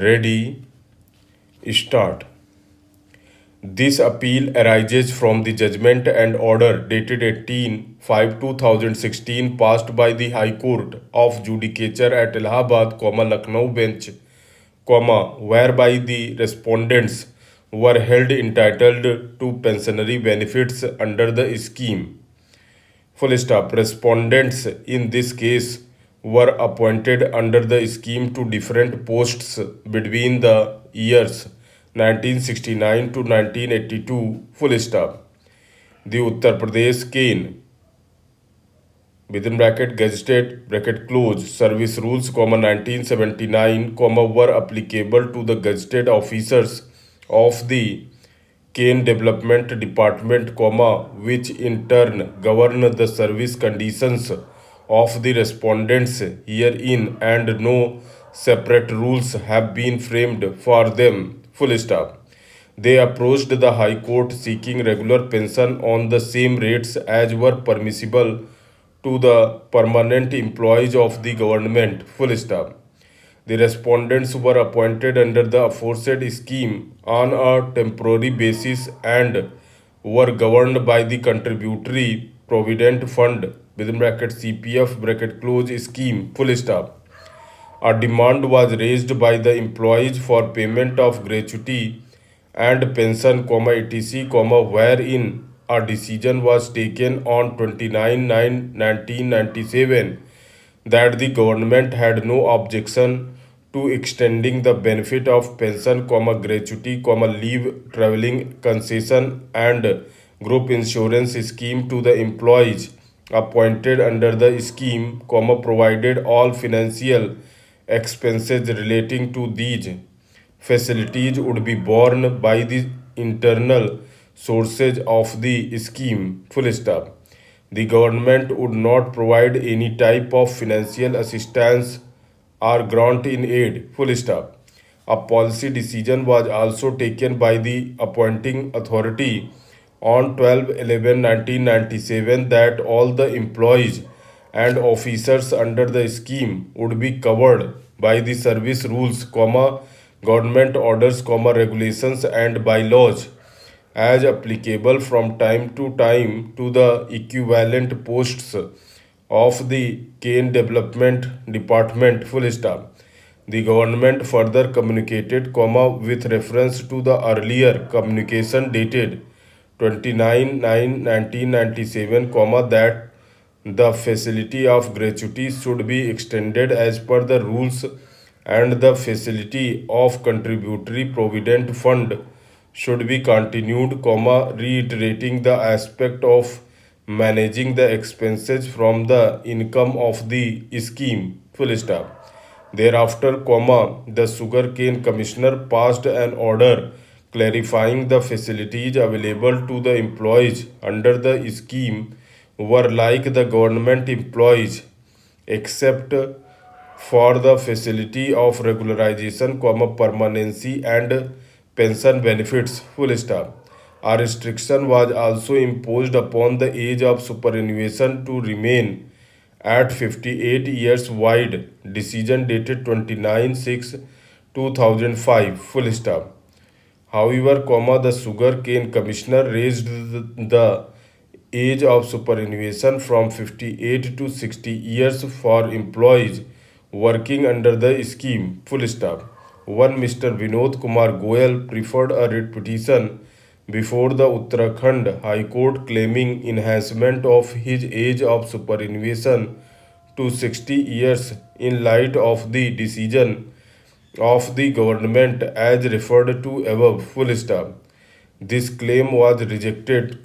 Ready, start. This appeal arises from the judgment and order dated 18/5/2016 passed by the High Court of Judicature at Allahabad, Lucknow bench, whereby the respondents were held entitled to pensionary benefits under the scheme. Full stop. Respondents in this case were appointed under the scheme to different posts between the years 1969 to 1982. Full stop. The Uttar Pradesh Cane within bracket gazetted bracket close service rules 1979 were applicable to the gazetted officers of the Cane Development Department, which in turn govern the service conditions of the respondents herein, and no separate rules have been framed for them. Full stop. They approached the High Court seeking regular pension on the same rates as were permissible to the permanent employees of the government. Full stop. The respondents were appointed under the aforesaid scheme on a temporary basis and were governed by the Contributory Provident Fund within bracket CPF bracket close scheme. Full stop. A demand was raised by the employees for payment of gratuity and pension, etc., wherein a decision was taken on 29/9/1997 that the government had no objection to extending the benefit of pension, gratuity, leave, traveling concession, and group insurance scheme to the employees appointed under the scheme, provided all financial expenses relating to these facilities would be borne by the internal sources of the scheme. Full stop. The government would not provide any type of financial assistance or grant in aid. Full stop. A policy decision was also taken by the appointing authority on 12/11/1997 that all the employees and officers under the scheme would be covered by the service rules, government orders, regulations and bylaws as applicable from time to time to the equivalent posts of the Cane Development Department. Full stop. The government further communicated, with reference to the earlier communication dated 29/9/1997, that the facility of gratuity should be extended as per the rules and the facility of contributory provident fund should be continued, reiterating the aspect of managing the expenses from the income of the scheme. Full stop. Thereafter, the Sugarcane Commissioner passed an order clarifying the facilities available to the employees under the scheme were like the government employees, except for the facility of regularization, permanency and pension benefits. Full stop. A restriction was also imposed upon the age of superannuation to remain at 58 years wide. Decision dated 29/6/2005. Full stop. However, the Sugar Cane Commissioner raised the age of superannuation from 58 to 60 years for employees working under the scheme. Full stop. One Mr. Vinod Kumar Goyal preferred a writ petition before the Uttarakhand High Court claiming enhancement of his age of superannuation to 60 years in light of the decision of the government as referred to above. Full stop. This claim was rejected,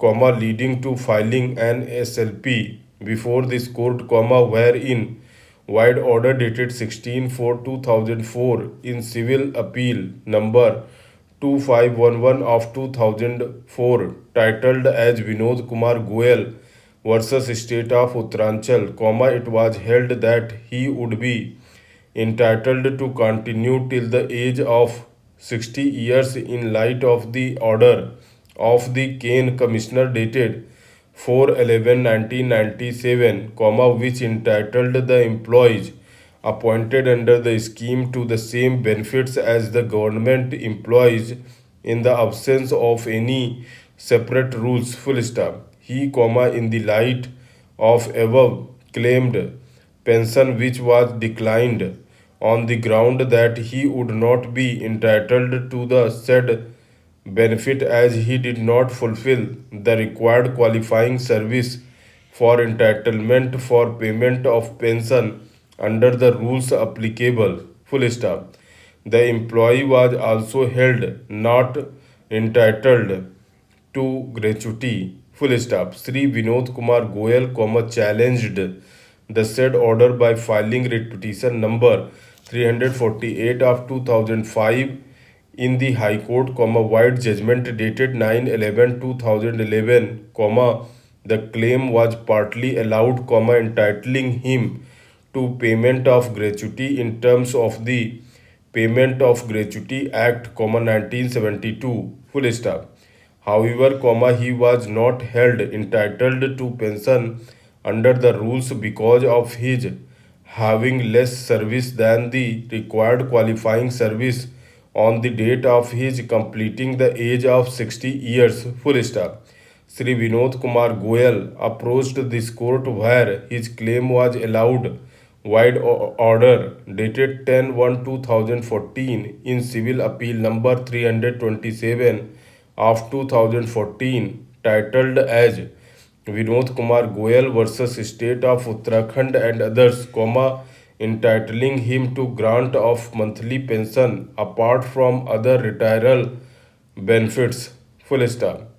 leading to filing an SLP before this court, wherein wide order dated 16/4/2004 in Civil Appeal number 2511 of 2004, titled as Vinod Kumar Goyal versus State of Uttaranchal, it was held that he would be entitled to continue till the age of 60 years in light of the order of the Cane Commissioner dated 4/11/1997, which entitled the employees appointed under the scheme to the same benefits as the government employees in the absence of any separate rules, full stop. He, in the light of above claimed pension which was declined on the ground that he would not be entitled to the said benefit as he did not fulfill the required qualifying service for entitlement for payment of pension under the rules applicable, full stop. The employee was also held not entitled to gratuity, full stop. Sri Vinod Kumar Goyal, challenged the said order by filing writ petition number 348 of 2005 in the High Court, wide judgment dated 9/11/2011, the claim was partly allowed, entitling him to payment of gratuity in terms of the Payment of Gratuity Act, 1972, full stop. However, he was not held entitled to pension under the rules because of his having less service than the required qualifying service on the date of his completing the age of 60 years, full stop. Sri Vinod Kumar Goyal approached this court where his claim was allowed wide order dated 10/1/2014 in Civil Appeal number 327 of 2014 titled as Vinod Kumar Goyal versus State of Uttarakhand and others, entitling him to grant of monthly pension apart from other retirement benefits, full stop.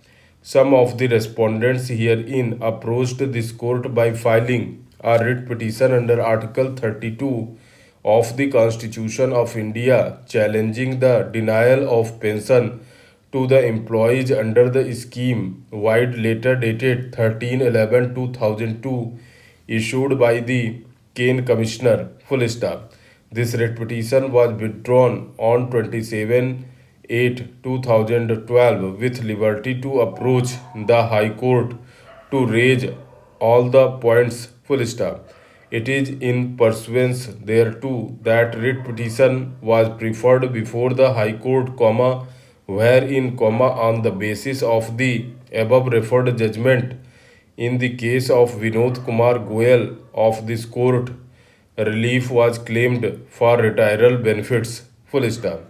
Some of the respondents herein approached this court by filing a writ petition under Article 32 of the Constitution of India challenging the denial of pension to the employees under the scheme, wide letter dated 13/11/2002, issued by the Kane Commissioner, full stop. This writ petition was withdrawn on 27/8/2012 with liberty to approach the High Court to raise all the points, full stop. It is in pursuance thereto that writ petition was preferred before the High Court, wherein, on the basis of the above referred judgment in the case of Vinod Kumar Goyal of this court, relief was claimed for retirement benefits, full stop.